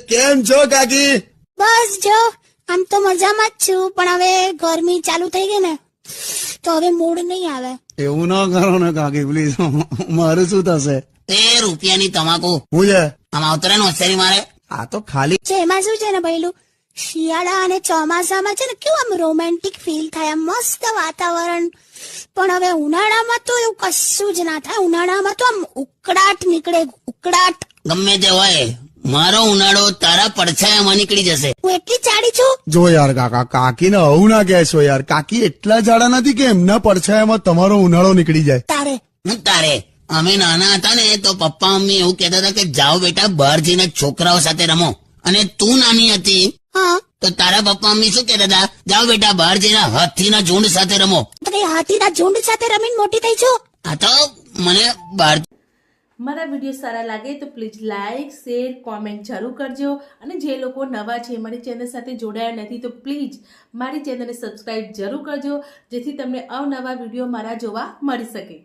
કેમ છો કાકી? બસ જો આમ તો મજામાં જ છું, પણ હવે ગરમી ચાલુ થઈ ગઈ ને તો હવે મૂડ નહીં આવે. એવું ના કરો ને કાકી પ્લીઝ. મારે શું થશે? 13 રૂપિયાની તમાકુ હું છે આમ આવતરે ને હોશિયારી મારે. આ તો ખાલી છે એમાં શું છે ને ભઈલું, શિયાળા અને ચોમાસામાં છે ને કેવું આમ રોમેન્ટિક ફીલ થાય, આમ મસ્ત વાતાવરણ. પણ હવે ઉનાળામાં તો એવું કશું જ ના થાય. ઉનાળામાં તો આમ ઉકળાટ નીકળે, ઉકળાટ. ગમે તે હોય, મારો ઉનાળો તારા પડછાયામાં નીકળી જશે. હું એટલી ચાડી છું. જો યાર કાકા, કાકીને આવું ના કહેશો યાર. કાકી એટલા જાડા નથી કે એમના પડછાયામાં તમારો ઉનાળો નીકળી જાય. તારે હું તારે અમે નાના હતા ને તો પપ્પા મમ્મી એવું કહેતા હતા કે જાઓ બેટા બહાર જઈને છોકરાઓ સાથે રમો. અને તું નાની હતી હા તો તારા પપ્પા મમ્મી શું કહેતા હતા? જાઓ બેટા બહાર જઈને હાથીના ઝુંડ સાથે રમો. તો કઈ હાથીના ઝુંડ સાથે રમીને મોટી થઈ છું. આ તો મને બહાર મારા વિડીયો સારા લાગે તો પ્લીઝ લાઇક શેર કોમેન્ટ જરૂર કરજો. અને જે લોકો નવા છે મારી ચેનલ સાથે જોડાયા નથી તો પ્લીઝ મારી ચેનલને સબસ્ક્રાઇબ જરૂર કરજો, જેથી તમને અવનવા વિડીયો મારા જોવા મળી શકે.